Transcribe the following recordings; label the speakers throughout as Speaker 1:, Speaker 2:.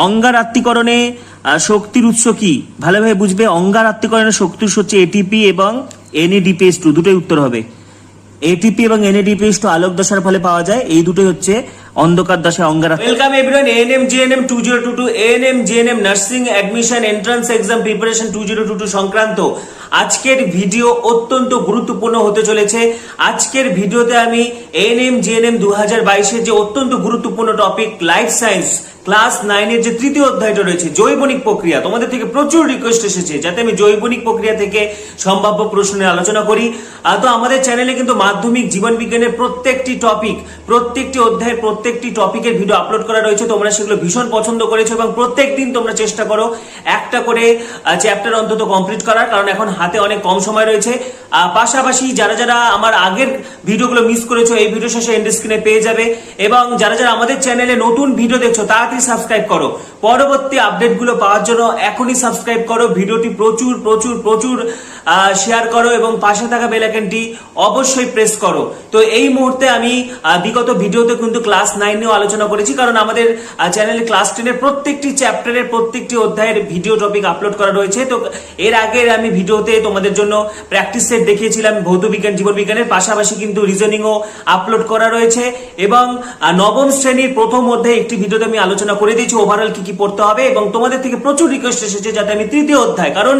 Speaker 1: অঙ্গার আত্তীকরণে শক্তির উৎস কি? ভালোভাবে বুঝবে। অঙ্গার আত্তীকরণে শক্তির উৎস হচ্ছে এটিপি এবং NADPH2, দুটোই উত্তর হবে। এটিপি এবং NADPH2 আলোক দশার ফলে পাওয়া যায়, এই দুটোই হচ্ছে অন্ধকার দশায় অঙ্গার। Welcome everyone, ANM GNM 2022 ANM GNM nursing admission entrance exam preparation 2022 সংক্রান্ত আজকের ভিডিও অত্যন্ত গুরুত্বপূর্ণ হতে চলেছে। আজকের ভিডিওতে আমি ANM GNM 2022 এর যে অত্যন্ত গুরুত্বপূর্ণ টপিক লাইফ সায়েন্স ক্লাস 9 এর যে তৃতীয় অধ্যায়টা রয়েছে জৈবনিক প্রক্রিয়া, তোমাদের থেকে প্রচুর রিকোয়েস্ট এসেছে যাতে আমি জৈবনিক প্রক্রিয়া থেকে সম্ভাব্য প্রশ্ন নিয়ে আলোচনা করি। তো আমাদের চ্যানেলে কিন্তু মাধ্যমিক জীবন বিজ্ঞানের প্রত্যেকটি টপিক, প্রত্যেকটি অধ্যায়ের প্রত্যেকটি টপিকের ভিডিও আপলোড করা রয়েছে। তোমরা সেগুলো ভীষণ পছন্দ করেছো এবং প্রত্যেকদিন তোমরা চেষ্টা করো একটা করে চ্যাপ্টার অন্তত কমপ্লিট করার, কারণ এখন হাতে অনেক কম সময় রয়েছে। পাশাপাশি যারা যারা আমার আগের ভিডিওগুলো মিস করেছো এই ভিডিও শেষে এন্ড স্ক্রিনে পেয়ে যাবে, এবং যারা যারা আমাদের চ্যানেলে নতুন ভিডিও দেখছো তাড়াতাড়ি সাবস্ক্রাইব করো। পরবর্তী আপডেটগুলো পাওয়ার জন্য এখনই সাবস্ক্রাইব করো, ভিডিওটি প্রচুর প্রচুর প্রচুর শেয়ার করো এবং পাশে থাকা বেল আইকনটি অবশ্যই প্রেস করো। তো এই মুহূর্তে আমি বিগত ভিডিওতে কিন্তু ক্লাস 9 নিয়েও আলোচনা করেছি, কারণ আমাদের চ্যানেলে ক্লাস 10 এর প্রত্যেকটি চ্যাপ্টারের প্রত্যেকটি অধ্যায়ের ভিডিও টপিক আপলোড করা রয়েছে। তো এর আগে আমি ভিডিওতে তোমাদের জন্য প্র্যাকটিস সেট দেখিয়েছিলাম ভৌত বিজ্ঞান জীবন বিজ্ঞানের, পাশাপাশি কিন্তু রিজনিংও আপলোড করা রয়েছে, এবং নবম শ্রেণীর প্রথম অধ্যায়ে একটি ভিডিওতে আমি আলোচনা করে দিয়েছি ওভারঅল কি কি পড়তে হবে, এবং তোমাদের থেকে প্রচুর রিকোয়েস্ট এসেছে যাতে আমি তৃতীয় অধ্যায়, কারণ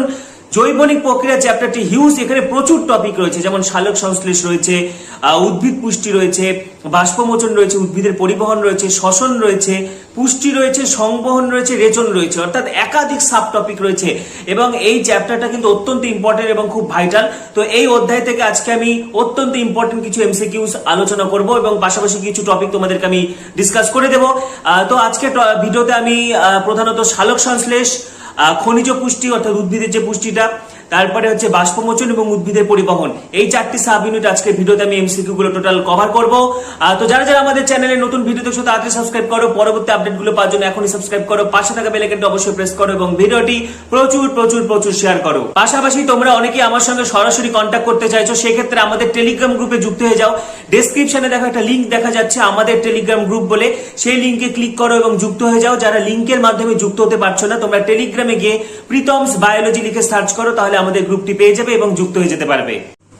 Speaker 1: জৈবনিক প্রক্রিয়া চ্যাপ্টারটি হিউজ, এখানে প্রচুর টপিক রয়েছে, যেমন সালোক সংশ্লেষ রয়েছে, উদ্ভিদ পুষ্টি রয়েছে, বাষ্পমোচন রয়েছে, উদ্ভিদের পরিবহন রয়েছে, শ্বসন রয়েছে, পুষ্টি রয়েছে, সংবহন রয়েছে, রেচন রয়েছে, অর্থাৎ একাধিক সাব টপিক রয়েছে, এবং এই চ্যাপ্টারটা কিন্তু অত্যন্ত ইম্পর্টেন্ট এবং খুব ভাইটাল। তো এই অধ্যায় থেকে আজকে আমি অত্যন্ত ইম্পর্টেন্ট কিছু MCQs আলোচনা করব এবং পাশাপাশি কিছু টপিক তোমাদেরকে আমি ডিসকাস করে দেব। তো আজকে ভিডিওতে আমি প্রধানত সালোক সংশ্লেষ, খনিজ পুষ্টি অর্থাৎ উদ্ভিদের যে পুষ্টিটা, তারপরে হচ্ছে বাষ্পমোচন এবং উদ্ভিদের পরিবহন, এই চারটি সাব ইউনিট আজকে ভিডিওতে আমি MCQ গুলো টোটাল কভার করব। তো যারা যারা আমাদের চ্যানেলে নতুন ভিডিও দেখছো তাড়াতাড়ি সাবস্ক্রাইব করো, পরবর্তী আপডেট গুলো পাওয়ার জন্য এখনই সাবস্ক্রাইব করো, পাশে থাকা বেল আইকনটি অবশ্যই প্রেস করো এবং ভিডিওটি প্রচুর প্রচুর প্রচুর শেয়ার করো। পাশাপাশি তোমরা অনেকেই আমার সঙ্গে সরাসরি কন্ট্যাক্ট করতে চাইছো, সেক্ষেত্রে আমাদের টেলিগ্রাম গ্রুপে যুক্ত হয়ে যাও। ডেসক্রিপশনে দেখো একটা লিংক দেখা যাচ্ছে আমাদের টেলিগ্রাম গ্রুপ বলে, সেই লিংকে ক্লিক করো এবং যুক্ত হয়ে যাও। যারা লিংকের মাধ্যমে যুক্ত হতে পারছো না, তোমরা টেলিগ্রামে গিয়ে প্রীতমস বায়োলজি লিখে সার্চ করো, তাহলে আমাদের গ্রুপটি পেয়ে যাবে এবং যুক্ত হয়ে যেতে পারবে।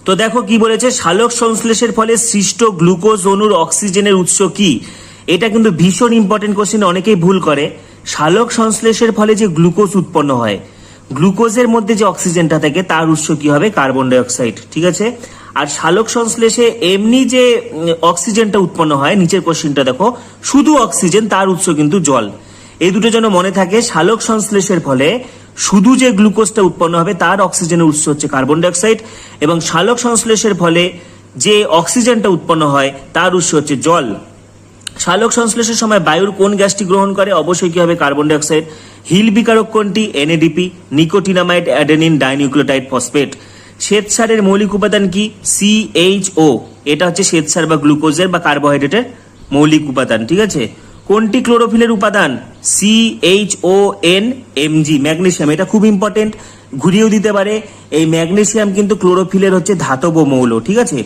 Speaker 1: তো দেখো কি বলেছে, সালোক সংশ্লেষের ফলে সৃষ্ট গ্লুকোজ অণুর অক্সিজেনের উৎস কি? এটা কিন্তু ভীষণ ইম্পর্টেন্ট কোশ্চেন, অনেকেই ভুল করে। সালোক সংশ্লেষের ফলে যে গ্লুকোজ উৎপন্ন হয়, গ্লুকোজের মধ্যে যে অক্সিজেনটা থাকে তার উৎস কি হবে? কার্বন ডাই অক্সাইড, ঠিক আছে। আর সালোক সংশ্লেষে এমনি যে অক্সিজেনটা উৎপন্ন হয়, নিচের কোশ্চেনটা দেখো, শুধু অক্সিজেন, তার উৎস কিন্তু জল। এই দুটো যেন মনে থাকে, সালোক সংশ্লেষের ফলে শুধু যে গ্লুকোজটা উৎপন্ন হবে তার অক্সিজেনের উৎস হচ্ছে কার্বন ডাই অক্সাইড, এবং সালোক সংশ্লেষের ফলে যে অক্সিজেনটা উৎপন্ন হয় তার উৎস হচ্ছে জল। সালোক সংশ্লেষের সময় বায়ুর কোন গ্যাসটি গ্রহণ করে? অবশ্যই কি হবে? কার্বন ডাই অক্সাইড। হিল বিকারক কোনটি? NADP, nicotinamide, adenine dinucleotide phosphate. শ্বেতসারের মৌলিক উপাদান কি? CHO, এটা হচ্ছে শ্বেতসার বা গ্লুকোজের বা কার্বোহাইড্রেটের মৌলিক উপাদান, ঠিক আছে। কোনটি ক্লোরোফিলের উপাদান? CHON Mg, magnesium. এটা খুব ইম্পর্টেন্ট, ঘুরিয়েও দিতে পারে। এই ম্যাগনেসিয়াম কিন্তু ক্লোরোফিলের হচ্ছে ধাতব মৌল, ঠিক আছে।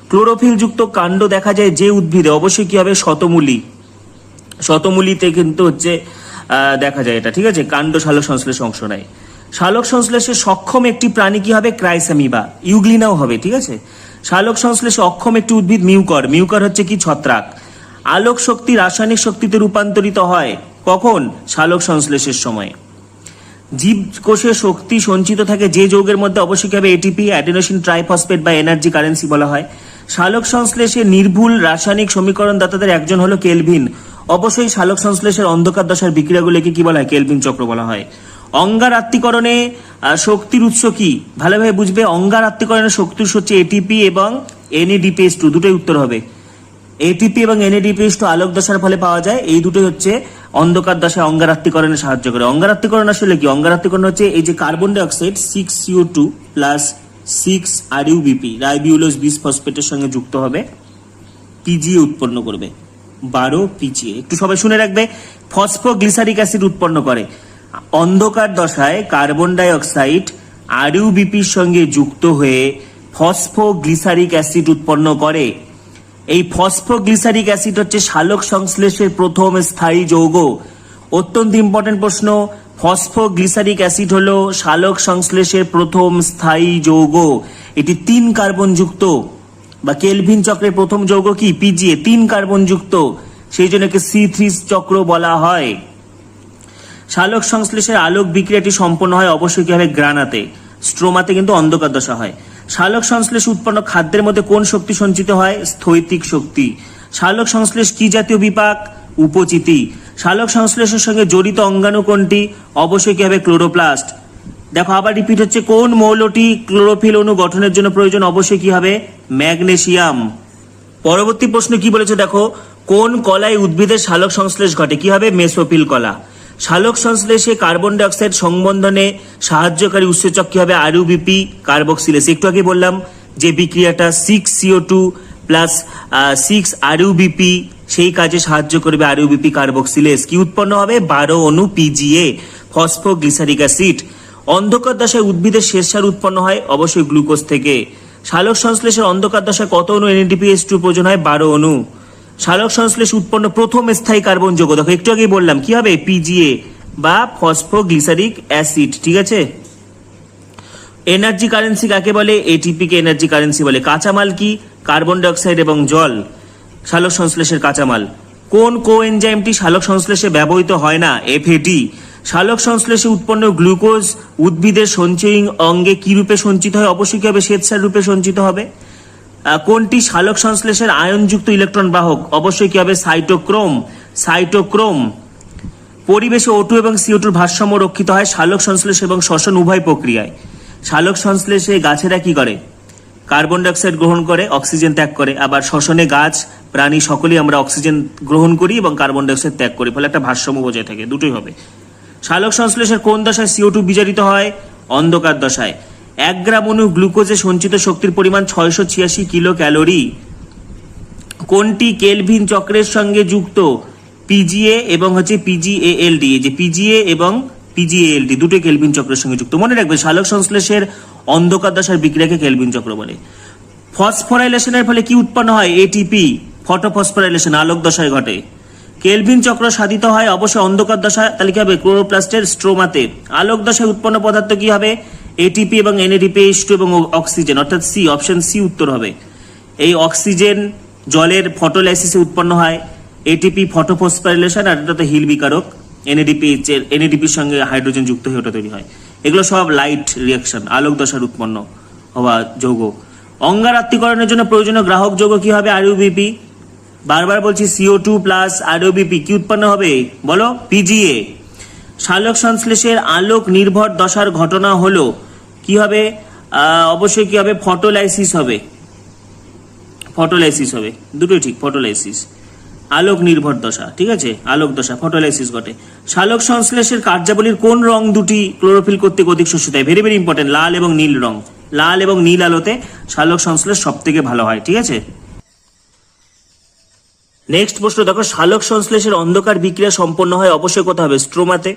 Speaker 1: ক্লোরোফিল যুক্ত কাণ্ড দেখা যায় যে উদ্ভিদে? অবশ্যই কি হবে? শতমূলী। শতমূলীতে কিন্তু হচ্ছে দেখা যায় এটা, ঠিক আছে। কাণ্ড সালোক সংশ্লেষে অংশ নেয়। সালোক সংশ্লেষে সক্ষম একটি প্রাণী কি হবে? ক্রাইসামিবা, ইউগ্লিনাও হবে, ঠিক আছে। সালোক সংশ্লেষে অক্ষম একটি উদ্ভিদ মিউকর। মিউকর হচ্ছে কি? ছত্রাক। আলোক শক্তি রাসায়নিক শক্তিতে রূপান্তরিত হয় কখন? সালোক সংশ্লেষের সময়। জীবকোষে শক্তি সঞ্চিত থাকে যে যৌগের মধ্যে? অবশ্যই কি হবে? ATP, অ্যাডিনোসিন ট্রাইফসফেট বা এনার্জি কারেন্সি বলা হয়। সালোক সংশ্লেষে নির্ভুল রাসায়নিক সমীকরণ দাতাদের একজন হলো কেলভিন। অবশ্যই সালোক সংশ্লেষের অন্ধকার দশার বিক্রিয়াগুলিকে কি বলা হয়? কেলভিন চক্র বলা হয়। অঙ্গার আত্তীকরণে শক্তির উৎস কি? ভালোভাবে বুঝবে। অঙ্গার আত্তীকরণে শক্তির উৎস হচ্ছে ATP এবং NADPH2, দুটোই উত্তর হবে। ATP এবং NADPH2 আলোক দশার ফলে পাওয়া যায়, এই দুটোই হচ্ছে অন্ধকার দশায় অঙ্গার আত্তীকরণে সাহায্য করে। অঙ্গার আত্তীকরণ আসলে কি? অঙ্গার আত্তীকরণ হচ্ছে এই যে কার্বন ডাই অক্সাইড 6CO2 প্লাস 6 RUBP, রাইবিউলোজ বিসফসফেটের সঙ্গে যুক্ত হবে, PGA উৎপন্ন করবে, 12 PGA। একটু সবাই শুনে রাখবে, ফসফোগ্লিসারিক অ্যাসিড উৎপন্ন করে। অন্ধকার দশায় কার্বন ডাই অক্সাইড RUBPর সঙ্গে যুক্ত হয়ে ফসফোগ্লিসারিক অ্যাসিড উৎপন্ন করে। এই ফসফোগ্লিসারিক অ্যাসিড হচ্ছে সালোক সংশ্লেষের প্রথম স্থায়ী যৌগ। অত্যন্ত ইম্পর্টেন্ট প্রশ্ন, ফসফোগ্লিসারিক অ্যাসিড হলো সালোক সংশ্লেষের প্রথম স্থায়ী যৌগ। এটি 3 কার্বন যুক্ত, বা কেলভিন চক্রের প্রথম যৌগ কি পিজিএ, 3 কার্বন যুক্ত, সেই জন্য একে C3 চক্র বলা হয়। সালোক সংশ্লেষের আলোক বিক্রিয়াটি সম্পন্ন হয় অবশ্যই কি হবে গ্রানাতে, স্ট্রোমাতে কিন্তু অন্ধকার দশা হয়। সালোক সংশ্লেষ উৎপন্ন খাদ্যের মধ্যে কোন শক্তি সঞ্চিত হয়? স্থৈতিক শক্তি। সালোক সংশ্লেষ কি জাতীয় বিপাক? উপচিতি। সালোক সংশ্লেষের সঙ্গে জড়িত অঙ্গাণু কোনটি? অবশ্যই কি হবে ক্লোরোপ্লাস্ট। দেখো আবার রিপিট হচ্ছে, কোন মৌলটি ক্লোরোফিল অণু গঠনের জন্য প্রয়োজন? অবশ্যই কি হবে ম্যাগনেসিয়াম। পরবর্তী প্রশ্ন কি বলেছে দেখো, কোন কলায় উদ্ভিদের সালোক সংশ্লেষ ঘটে? কি হবে মেসোফিল কলা। সালোক সংশ্লেষে কার্বন ডাই অক্সাইড সংবন্ধনে সাহায্যকারী উৎসেচক কি হবে? RuBP carboxylase. একটু আগে বললাম যে বিক্রিয়াটা 6CO2 প্লাস 6 আরইউবিপি, সেই কাজে সাহায্য করবে আরইউবিপি কার্বক্সিলেজ। কি উৎপন্ন হবে? 12 অণু পিজিএ, ফসফোগ্লিসারিক অ্যাসিড। অন্ধকার দশায় উদ্ভিদের শ্বেতসার উৎপন্ন হয় অবশ্যই গ্লুকোজ থেকে। সালোক সংশ্লেষের অন্ধকার দশায় কত অণু NADPH2 প্রয়োজন হয়? 12 অণু। সালোক সংশ্লেষ উৎপন্ন প্রথম স্থায়ী কার্বন যৌগ, দেখো একটু আগেই বললাম কি হবে? পিজিএ বা ফসফোগ্লিসারিক অ্যাসিড। ঠিক আছে। এনার্জি কারেন্সি কাকে বলে? এটিপি কে এনার্জি কারেন্সি বলে। কাঁচামাল কি? কার্বন ডাই অক্সাইড এবং জল সালোক সংশ্লেষের কাঁচামাল। কোন কোএনজাইমটি সালোক সংশ্লেষে ব্যবহৃত হয় না? FAD। সালোক সংশ্লেষে উৎপন্ন গ্লুকোজ উদ্ভিদের সঞ্চয়ী অঙ্গে কি রূপে সঞ্চিত হয়? অবশ্যই কি হবে শ্বেতসার রূপে সঞ্চিত হবে। কোনটি সালোক সংশ্লেষের আয়নযুক্ত ইলেকট্রন বাহক? অবশ্যই কি হবে সাইটোক্রোম। সাইটোক্রোম। পরিবেশে O2 এবং CO2 ভারসাম্য রক্ষিত হয় সালোক সংশ্লেষ এবং শ্বসন উভয় প্রক্রিয়ায়। সালোক সংশ্লেষে গাছেরা কি করে? কার্বন ডাই অক্সাইড গ্রহণ করে, অক্সিজেন ত্যাগ করে। আবার শ্বসনে গাছ প্রাণী সকলেই আমরা অক্সিজেন গ্রহণ করি এবং কার্বন ডাই অক্সাইড ত্যাগ করি, ফলে একটা ভারসাম্য বজায় থাকে, দুটোই হবে। সালোক সংশ্লেষের কোন দশায় CO2 বিজারিত হয়? অন্ধকার দশায়। 1 গ্রাম অণু গ্লুকোজে সঞ্চিত শক্তির পরিমাণ 686 কিলো ক্যালোরি। কোনটি কেলভিন চক্রের সঙ্গে যুক্ত? পিজিএ এবং হচ্ছে PGALD। যে পিজিএ এবং PGALD দুটোই কেলভিন চক্রের সঙ্গে যুক্ত। মনে রাখবে সালোক সংশ্লেষের অন্ধকার দশার বিক্রিয়াকে কেলভিন চক্র বলে। ফসফোরাইলেশনের ফলে কি উৎপন্ন হয়? এটিপি। ফটোফসফোরাইলেশন আলোক দশায় ঘটে। কেলভিন চক্র সাধিত হয় অবশ্যই অন্ধকার দশা, তাহলে কি হবে ক্লোরোপ্লাস্টের স্ট্রোমাতে। আলোক দশায় উৎপন্ন পদার্থ কি হবে? এটিপি এবং NADPH2 এবং অক্সিজেন, অর্থাৎ সি, অপশন সি উত্তর হবে। এই অক্সিজেন জলের ফটোলাইসিসে উৎপন্ন হয়, এটিপি ফটোফসফোরাইলেশন, আর এটা তো হিল বিকারক, NADPর সঙ্গে হাইড্রোজেন যুক্ত হয়ে ওটা তৈরি হয়। এগুলো সব লাইট রিয়াকশন, আলোক দশার উৎপন্ন হওয়া যৌগ। অঙ্গার আত্মীকরণের জন্য প্রয়োজনীয় গ্রাহক যৌগ কি হবে? আরইউবিপি। বারবার বলছি CO2 প্লাস আরইউবিপি কি উৎপন্ন হবে? বলো পিজিএ। সালোক সংশ্লেষের আলোক নির্ভর দশার ঘটনা হলো কি হবে? অবশ্যই কি হবে? ফটোলাইসিস হবে। ফটোলাইসিস হবে, দুটোই ঠিক, ফটোলাইসিস। আলোক নির্ভর দশা, ঠিক আছে, আলোক দশা, ফটোলাইসিস ঘটে। সালোক সংশ্লেষের কার্যাবলীর কোন রং দুটি ক্লোরোফিল কর্তৃক অধিক শোষিত হয়? ভেরি ভেরি ইম্পর্টেন্ট, লাল এবং নীল রং। লাল এবং নীল আলোতে সালোক সংশ্লেষ সব থেকে ভালো হয়। ঠিক আছে। নেক্সট প্রশ্ন দেখো, সালোক সংশ্লেষের অন্ধকার বিক্রিয়া সম্পন্ন হয় অবশ্যই কোথায় হবে? স্ট্রোমাতে।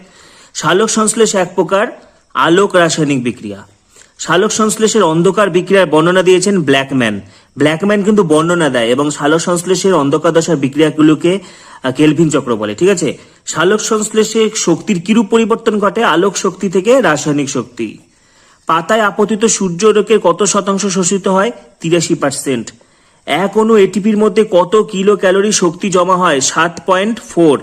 Speaker 1: সালোক সংশ্লেষ এক প্রকার আলোক রাসায়নিক বিক্রিয়া। সালোক সংশ্লেষের অন্ধকার বিক্রিয়ার বর্ণনা দিয়েছেন ব্ল্যাকম্যান। ব্ল্যাকম্যান কিন্তু বর্ণনা দেয় এবং সালোক সংশ্লেষের অন্ধকার দশার বিক্রিয়াগুলোকে কেলভিন চক্র বলে। ঠিক আছে। সালোক সংশ্লেষে শক্তির কিরূপ পরিবর্তন ঘটে? আলোক শক্তি থেকে রাসায়নিক শক্তি। পাতায় আপতিত সূর্যালোকের কত শতাংশ শোষিত হয়? 83%। এক অণু এটিপির মধ্যে কত কিলো ক্যালোরি শক্তি জমা হয়? 7.4,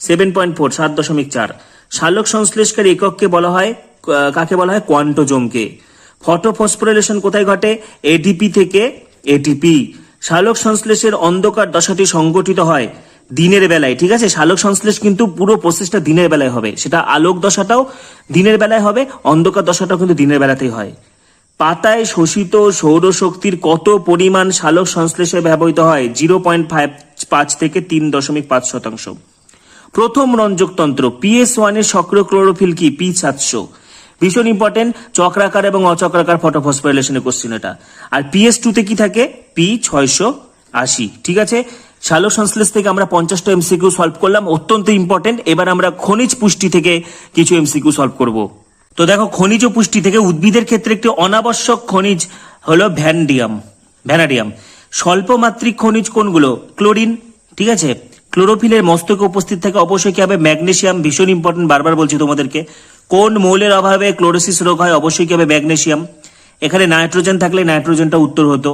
Speaker 1: 7.4। সালোক সংশ্লেষকারী একককে বলা হয়, কাকে বলা হয়? কোয়ান্টোজোমকে। ফটোফসফোরাইলেশন কোথায় ঘটে? এডিপি থেকে এটিপি। সালোক সংশ্লেষের অন্ধকার দশাটি সংগঠিত হয় দিনের বেলায়। ঠিক আছে। সালোক সংশ্লেষ কিন্তু পুরো প্রসেসটা দিনের বেলায় হবে, সেটা আলোক দশাটাও দিনের বেলায় হবে, অন্ধকার দশাটাও কিন্তু দিনের বেলাতেই হয়। পাতায় শোষিত সৌরশক্তির কত পরিমাণ সালোক সংশ্লেষে ব্যবহৃত হয়? 0.5 থেকে 3.5%। প্রথম রঞ্জকতন্ত্র PS1 এর সক্রিয় ক্লোরোফিল কি? P700। ভীষণ ইম্পর্টেন্ট, চক্রাকার এবং অচক্রাকার ফটোফসফোরাইলেশনের কোশ্চেন এটা। আর PS2 তে কি থাকে? P680। ঠিক আছে। সালোক সংশ্লেষ থেকে আমরা 50টা MCQ সলভ করলাম, অত্যন্ত ইম্পর্টেন্ট। এবার আমরা খনিজ পুষ্টি থেকে কিছু MCQ সলভ করব। তো দেখো, খনিজ পুষ্টি থেকে উদ্ভিদের ক্ষেত্রে একটি অনাবশ্যক খনিজ হলো ভ্যানাডিয়াম। স্বল্পমাত্রিক খনিজ কোনগুলো? ক্লোরিন। ঠিক আছে। ক্লোরোফিলের মস্তকে উপস্থিত থাকে অবশ্যই কি হবে ম্যাগনেসিয়াম, ভীষণ ইম্পর্টেন্ট, বারবার বলছি তোমাদেরকে। কোন মৌলের অভাবে ক্লোরোসিস রোগ হয়, অবশ্যই কি হবে ম্যাগনেসিয়াম। এখানে নাইট্রোজেন থাকলে নাইট্রোজেনটা উত্তর হতো,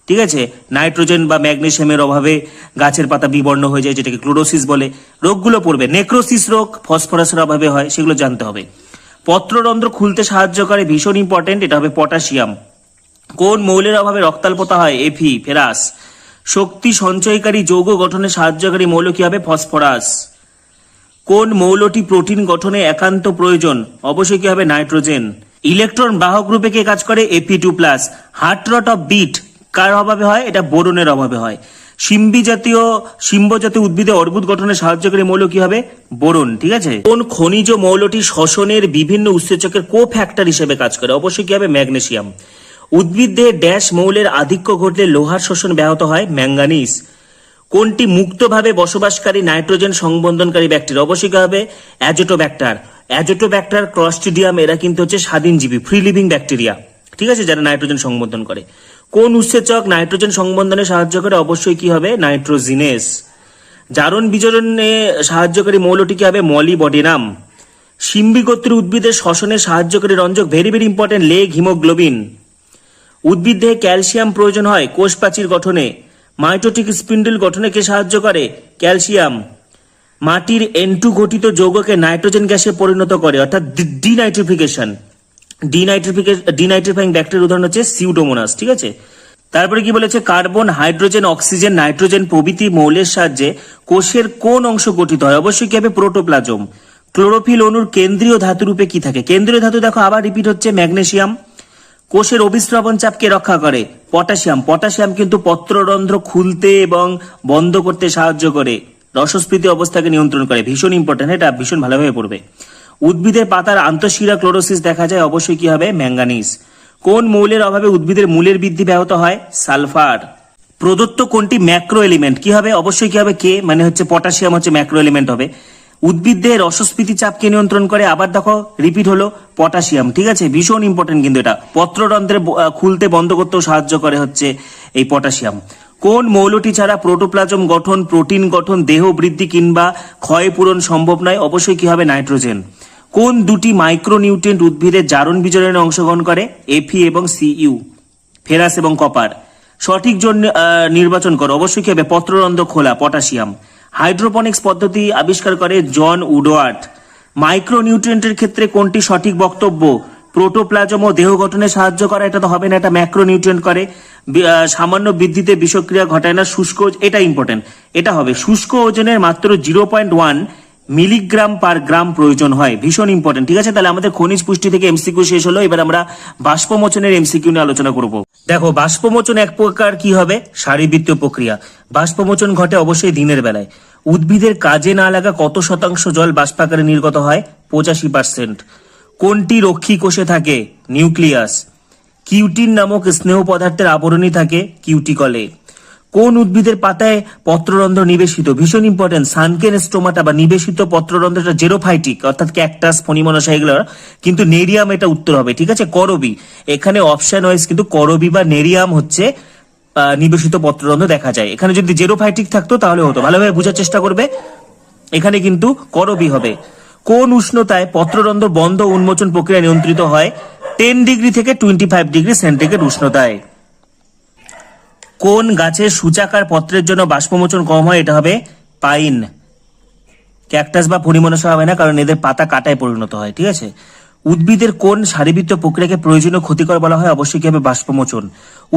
Speaker 1: ঠিক আছে। নাইট্রোজেন বা ম্যাগনেসিয়ামের অভাবে গাছের পাতা বিবর্ণ হয়ে যায়, যেটাকে ক্লোরোসিস বলে। রোগগুলো পড়বে, নেক্রোসিস রোগ ফসফরাসের অভাবে হয়, সেগুলো জানতে হবে। পত্ররন্ধ্র খুলতে সাহায্য করে, ভীষণ ইম্পর্টেন্ট, এটা হবে পটাশিয়াম। কোন মৌলের অভাবে রক্তাল্পতা হয়, এফি, ফেরাস। শক্তি সঞ্চয়কারী যৌগ গঠনে সাহায্যকারী মৌল কি হবে, ফসফরাস। কোন মৌলটি প্রোটিন গঠনে একান্ত প্রয়োজন, অবশ্যই কি হবে নাইট্রোজেন। ইলেকট্রন বাহক রূপে কে কাজ করে, Fe2+। Heart rot of beet কার অভাবে হয়, এটা বোরনের অভাবে হয়। সিম্ব জাতীয় উদ্ভিদে অর্বুদ গঠনে সাহায্যকারী মৌল কি হবে, বোরন, ঠিক আছে। কোন খনিজ মৌলটি শ্বসনের বিভিন্ন উৎসেচকের কোফ্যাক্টর হিসেবে কাজ করে, অবশ্যই কি হবে ম্যাগনেসিয়াম। উদ্ভিদ দেহে ড্যাশ মৌলের আধিক্য ঘটলে লোহার শোষণ ব্যাহত হয়, ম্যাঙ্গানিজ। কোনটি মুক্তভাবে বসবাসকারী নাইট্রোজেন সংবন্ধনকারী ব্যাকটেরিয়া, অবশ্যই কি হবে অ্যাজোটোব্যাক্টার। অ্যাজোটোব্যাক্টার, ক্লস্ট্রিডিয়াম, এরা কিন্তু হচ্ছে স্বাধীনজীবী, ফ্রি লিভিং ব্যাকটেরিয়া, ঠিক আছে, যারা নাইট্রোজেন সংবন্ধন করে। কোন উৎসেচক নাইট্রোজেন সংবন্ধনে সাহায্য করে, অবশ্যই কি হবে নাইট্রোজিনেস। জারণ বিজারণে সাহায্যকারী মৌলটি কি হবে, মলিবডেনাম। সিম্বি গোত্রের উদ্ভিদের শ্বসনে সাহায্যকারী রঞ্জক, very very important, leghaemoglobin. উদ্ভিদ দেহে ক্যালসিয়াম প্রয়োজন হয় কোষ প্রাচীর গঠনে। মাইটোটিক স্পিন্ডল গঠনে কে সাহায্য করে, ক্যালসিয়াম। মাটির N2 ঘটিত যৌগকে নাইট্রোজেন গ্যাসে পরিণত করে, অর্থাৎ ডিনাইট্রিফিকেশন। ডিনাইট্রিফাইং ব্যাকটেরিয়ার উদাহরণ হচ্ছে সিউডোমোনাস, ঠিক আছে। তারপরে কি বলেছে, কার্বন, হাইড্রোজেন, অক্সিজেন, নাইট্রোজেন প্রভৃতি মৌলের সাহায্যে কোষের কোন অংশ গঠিত হয়, অবশ্যই কি হবে প্রোটোপ্লাজম। ক্লোরোফিল অণুর কেন্দ্রীয় ধাতু রূপে কি থাকে, কেন্দ্রীয় ধাতু দেখো আবার রিপিট হচ্ছে, ম্যাগনেসিয়াম। কোষের অভিস্রবণ চাপকে রক্ষা করে, পটাশিয়াম। পটাশিয়াম কিন্তু পত্ররন্ধ্র খুলতে এবং বন্ধ করতে সাহায্য করে, রসস্ফীতি অবস্থাকে নিয়ন্ত্রণ করে, ভীষণ ইম্পর্টেন্ট, এটা ভীষণ ভালোভাবে পড়বে। উদ্ভিদের পাতার আন্তঃশিরা ক্লোরোসিস দেখা যায়, অবশ্যই কি হবে ম্যাঙ্গানিজ। কোন মৌলের অভাবে উদ্ভিদের মূলের বৃদ্ধি ব্যাহত হয়, সালফার। প্রদত্ত কোনটি ম্যাক্রো এলিমেন্ট, কি হবে, অবশ্যই কি হবে কে, মানে হচ্ছে পটাশিয়াম হচ্ছে ম্যাক্রো এলিমেন্ট হবে। উদ্ভিদের রসস্ফীতি চাপকে নিয়ন্ত্রণ করে, আবার দেখো রিপিট হলো পটাশিয়াম, ঠিক আছে, ভীষণ ইম্পর্টেন্ট কিন্তু এটা। পত্ররন্ধ্রে খুলতে বন্ধ করতেও সাহায্য করে হচ্ছে এই পটাশিয়াম। কোন মৌলটি ছাড়া প্রোটোপ্লাজম গঠন, প্রোটিন গঠন, দেহ বৃদ্ধি কিংবা ক্ষয় পূরণ সম্ভব নয়, অবশ্যই কি হবে নাইট্রোজেন। কোন দুটি মাইক্রোনিউট্রিয়েন্ট উদ্ভিদের জারণ বিজারণে অংশগ্রহণ করে, Fe এবং Cu, ফেরাস এবং কপার। সঠিক জোন নির্বাচন করো, অবশ্যই কি হবে পত্ররন্ধ্র খোলা, পটাশিয়াম। হাইড্রোপনিক্স পদ্ধতি আবিষ্কার করে জন উডওয়ার্ড। মাইক্রোনিউট্রিয়েন্টের ক্ষেত্রে কোনটি সঠিক বক্তব্য, প্রোটোপ্লাজম ও দেহ গঠনে সাহায্য করে, এটা তো হবে না, এটা ম্যাক্রোনিউট্রিয়েন্ট করে। সামান্য বৃদ্ধিতে বিষক্রিয়া ঘটায় না, শুষ্ক, এটা ইম্পর্টেন্ট, এটা হবে শুষ্ক ওজনের মাত্র 0.1 মিলিগ্রাম পার গ্রাম প্রয়োজন হয়, ভীষণ ইম্পর্টেন্ট, ঠিক আছে। তাহলে আমাদের খনিজ পুষ্টি থেকে এমসিকিউ শেষ হলো, এবার আমরা বাষ্পমোচনের এমসিকিউ নিয়ে আলোচনা করব। দেখো বাষ্পমোচন এক প্রকার কি হবে, শারীরবৃত্তীয় প্রক্রিয়া। বাষ্পমোচন ঘটে অবশ্যই দিনের বেলায়। উদ্ভিদের কাজে না লাগা কত শতাংশ জল বাষ্পাকারে নির্গত হয়, 85%। কোনটি রক্ষী কোষে থাকে, নিউক্লিয়াস। কিউটিন নামক স্নেহ পদার্থের আবরণী থাকে কিউটিকলে। কোন উদ্ভিদের পাতায় পত্ররন্ধ্র নিবেশিত, ভীষণ ইম্পর্টেন্ট, সানকেন স্টোমাটা বা নিবেশিত পত্ররন্ধ্রটা জেরোফাইটিক, অর্থাৎ ক্যাকটাস, ফণিমনসা এগুলো, কিন্তু নেরিয়াম এটা উত্তর হবে, ঠিক আছে। করবি, এখানে অপশন ওয়াইজ কিন্তু করবি বা নেরিয়াম হচ্ছে নিবেশিত পত্ররন্ধ্র দেখা যায়। এখানে যদি জেরোফাইটিক থাকতো তাহলে হতো, ভালোভাবে বোঝার চেষ্টা করবে, এখানে কিন্তু করবি হবে। কোন উষ্ণতায় পত্ররন্ধ্র বন্ধ উন্মোচন প্রক্রিয়া নিয়ন্ত্রিত হয়, 10 ডিগ্রি থেকে 25 ডিগ্রি সেন্টিগ্রেড উষ্ণতায়। কোন গাছের সূচাকার পত্রের জন্য বাষ্পমোচন কম হয়, এটা হবে পাইন। ক্যাকটাস বা ফণিমনসা হবে না, কারণ এদের পাতা কাটায় পরিণত হয়, ঠিক আছে। উদ্ভিদের কোন শারীরবৃত্তীয় প্রক্রিয়াকে প্রয়োজনীয় ক্ষতিকর বলা হয়, অবশ্যই কি হবে বাষ্পমোচন।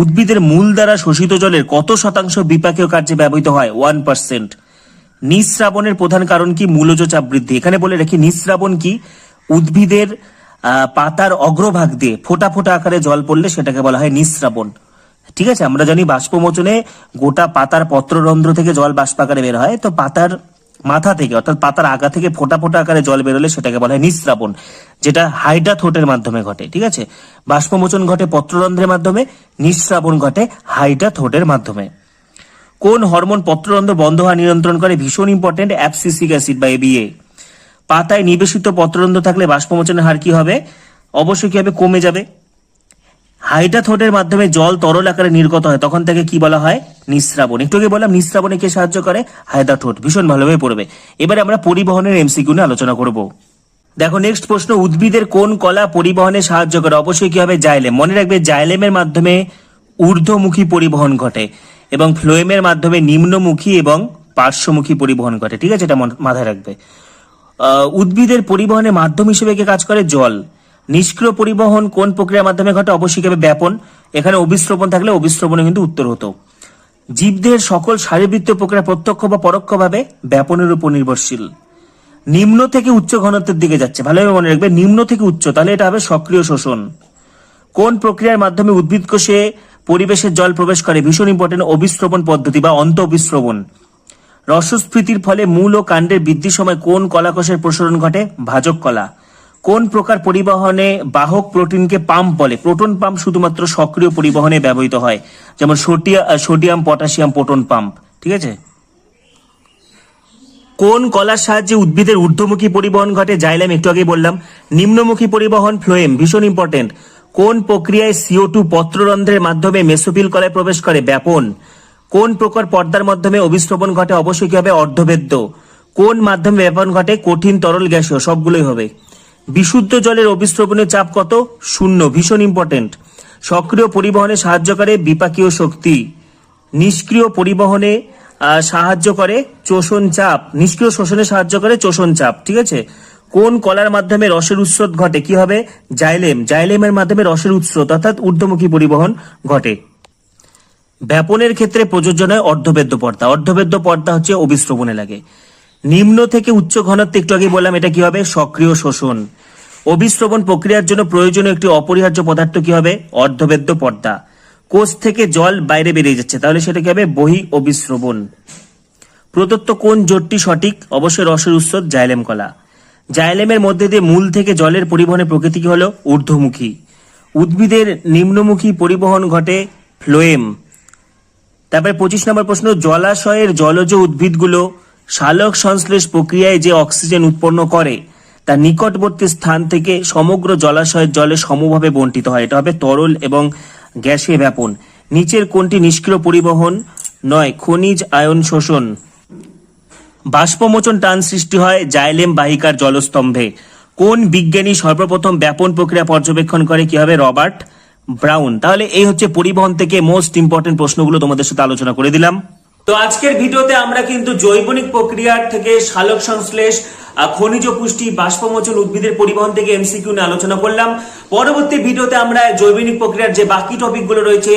Speaker 1: উদ্ভিদের মূল দ্বারা শোষিত জলের কত শতাংশ বিপাকীয় কার্যে ব্যবহৃত হয়, 1%। নিঃস্রাবণের প্রধান কারণ কি, মূলজ চাপ বৃদ্ধি। এখানে বলে রাখি নিঃস্রাবণ কি, উদ্ভিদের পাতার অগ্রভাগ দিয়ে ফোঁটা ফোঁটা আকারে জল পড়লে সেটাকে বলা হয় নিঃস্রাবণ, ঠিক আছে। আমরা জানি বাষ্পমোচনে গোটা পাতার পত্ররন্ধ্র থেকে জল বাষ্পাকারে বের হয়, তো পাতার মাথা থেকে অর্থাৎ পাতার আগা থেকে ফোঁটা ফোঁটা আকারে জল বেরোলে সেটাকে বলা হয় নিঃস্রাবণ, যেটা হাইড্রাথোটের মাধ্যমে ঘটে, ঠিক আছে। বাষ্পমোচন ঘটে পত্ররন্ধ্রের মাধ্যমে, নিঃস্রাবণ ঘটে হাইড্রাথোটের মাধ্যমে। কোন হরমোন পত্ররন্ধ্র বন্ধ হওয়া নিয়ন্ত্রণ করে, ভীষণ ইম্পর্টেন্ট, অ্যাবসিসিক অ্যাসিড বা ABA। পাতায় নিবেশিত পত্ররন্ধ্র থাকলে বাষ্পমোচনের হার কি হবে, অবশ্যই কি হবে কমে যাবে। হাইড্রাথ্রোটের মাধ্যমে জল তরল আকারে নির্গত হয় তখন তাকে কি বলা হয়? নিঃস্রাবণ। একটু আগে বললাম নিঃস্রাবণে কে সাহায্য করে? হাইড্রাথ্রোট। ভীষণ ভালোভাবে পড়বে। এবারে আমরা পরিবহনের এমসিকিউ নিয়ে আলোচনা করব। দেখো নেক্সট প্রশ্ন, উদ্ভিদের কোন কলা পরিবহনে সাহায্য করে? অবশ্যই কি হবে? জাইলেম। মনে রাখবে জাইলেমের মাধ্যমে ঊর্ধ্বমুখী পরিবহন ঘটে এবং ফ্লোয়েমের মাধ্যমে নিম্নমুখী এবং পার্শ্বমুখী পরিবহন ঘটে। ঠিক আছে, এটা মাথায় রাখবে। উদ্ভিদের পরিবহনের মাধ্যম হিসেবে কে কাজ করে? জল। নিষ্ক্রিয় পরিবহন কোন প্রক্রিয়ার মাধ্যমে ঘটে? অবশ্যই হবে ব্যাপন। এখানে অভিস্রবণ থাকলে অভিস্রবণে কিন্তু উত্তর হতো। জীবদের সকল শারীরবৃত্তীয় প্রক্রিয়া প্রত্যক্ষ বা পরোক্ষভাবে ব্যাপনের উপর নির্ভরশীল। নিম্ন থেকে উচ্চ ঘনত্বের দিকে যাচ্ছে, ভালোভাবে মনে রাখবে, নিম্ন থেকে উচ্চ, তাহলে এটা হবে সক্রিয় শোষণ। কোন প্রক্রিয়ার মাধ্যমে উদ্ভিদ কোষে পরিবেশের জল প্রবেশ করে? ভীষণ ইম্পর্টেন্ট, অভিস্রবণ পদ্ধতি বা অন্ত অভিস্রবণ। রসস্ফীতির ফলে মূল ও কাণ্ডের বৃদ্ধির সময় কোন কলাকোষের প্রসারণ ঘটে? ভাজক কলা। কোন প্রকার পরিবহনে বাহক প্রোটিনকে পাম্প বলে? প্রোটন পাম্প শুধুমাত্র সক্রিয় পরিবহনে ব্যবহৃত হয়, যেমন সোডিয়াম পটাশিয়াম প্রোটন পাম্প। ঠিক আছে। কোন কলার সাহায্যে উদ্ভিদের ঊর্ধ্বমুখী পরিবহন ঘটে? জাইলেম, একটু আগে বললাম। নিম্নমুখী পরিবহন ফ্লোয়েম, ভীষণ ইম্পর্টেন্ট। কোন প্রক্রিয়ায় CO2 পত্ররন্ধ্রের মাধ্যমে মেসোফিল কলায় প্রবেশ করে? ব্যাপন। কোন প্রকার পর্দার মাধ্যমে অভিস্রবণ ঘটে? অবশ্যই কি হবে? অর্ধবেদ্য। কোন মাধ্যমে ব্যাপন ঘটে? কঠিন, তরল, গ্যাসীয়, সবগুলোই হবে। বিশুদ্ধ জলের অভিস্রবণের চাপ কত? 0, ভীষণ ইম্পর্টেন্ট। সক্রিয় পরিবহনে সাহায্য করে বিপাকীয় শক্তি। নিষ্ক্রিয় পরিবহনে সাহায্য করে চোষণ চাপ। নিষ্ক্রিয় শোষণে সাহায্য করে চোষণ চাপ। ঠিক আছে। কোন কলার মাধ্যমে রসের উৎস্রোত ঘটে? কি হবে? জাইলেম। জাইলেমের মাধ্যমে রসের উৎস্রোত অর্থাৎ ঊর্ধ্বমুখী পরিবহন ঘটে। ব্যাপনের ক্ষেত্রে প্রযোজ্য নয় অর্ধবেদ্য পর্দা। অর্ধবেদ্য পর্দা হচ্ছে অভিস্রবণে লাগে। নিম্ন থেকে উচ্চ ঘনত্ব, একটু আগে বললাম, এটা কি হবে? সক্রিয় শোষণ। অভিস্রবণ প্রক্রিয়ার জন্য প্রয়োজনীয় একটি অপরিহার্য পদার্থ কি হবে? অর্ধবেদ্য পর্দা। কোষ থেকে জল বাইরে বেরিয়ে যাচ্ছে, তাহলে সেটা কি হবে? বহি অভিস্রবণ। প্রদত্ত কোন জোটটি সঠিক? অবশ্যই রসের উৎস, জাইলেম কলা। জাইলেমের মধ্যে দিয়ে মূল থেকে জলের পরিবহনের প্রকৃতি কি হলো? ঊর্ধ্বমুখী। উদ্ভিদের নিম্নমুখী পরিবহন ঘটে ফ্লোয়েম। তারপরে 25 নম্বর প্রশ্ন, জলাশয়ের জলজ উদ্ভিদগুলো সালোক সংশ্লেষ প্রক্রিয়ায় যে অক্সিজেন উৎপন্ন করে তা নিকটবর্তী স্থান থেকে সমগ্র জলাশয়ের জলে সমভাবে বন্টিত হয়। এটা হবে তরল এবং গ্যাসে ব্যাপন। নিচের কোনটি নিষ্ক্রিয় পরিবহন নয়? খনিজ আয়ন শোষণ। বাষ্পমোচন টান সৃষ্টি হয় জাইলেম বাহিকার জলস্তম্ভে। কোন বিজ্ঞানী সর্বপ্রথম ব্যাপন প্রক্রিয়া পর্যবেক্ষণ করে? কি হবে? Robert brown. তাহলে এই হচ্ছে পরিবহন থেকে মোস্ট ইম্পর্টেন্ট প্রশ্নগুলো তোমাদের সাথে আলোচনা করে দিলাম। তো আজকের ভিডিওতে আমরা কিন্তু জৈবনিক প্রক্রিয়ার থেকে সালোক সংশ্লেষ, খনিজ পুষ্টি, বাষ্পমোচন, উদ্ভিদের পরিবহন থেকে এমসিকিউ নিয়ে আলোচনা করলাম। পরবর্তী ভিডিওতে আমরা জৈবনিক প্রক্রিয়ার যে বাকি টপিকগুলো রয়েছে,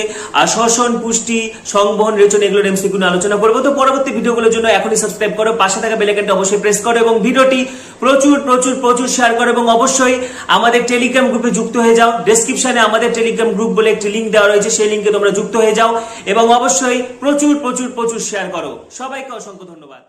Speaker 1: শ্বসন, পুষ্টি, সংবহন, রেচন, এগুলোর এমসিকিউ নিয়ে আলোচনা করবো। তো পরবর্তী ভিডিওগুলোর জন্য এখনই সাবস্ক্রাইব করো, পাশে থাকা বেল আইকনটা অবশ্যই প্রেস করো এবং ভিডিওটি প্রচুর প্রচুর প্রচুর শেয়ার করো এবং অবশ্যই আমাদের টেলিগ্রাম গ্রুপে যুক্ত হয়ে যাও। ডেসক্রিপশনে আমাদের টেলিগ্রাম গ্রুপ বলে একটি লিংক দেওয়া রয়েছে, সেই লিংকে তোমরা যুক্ত হয়ে যাও এবং অবশ্যই প্রচুর প্রচুর প্রচুর শেয়ার করো। সবাইকে অসংখ্য ধন্যবাদ।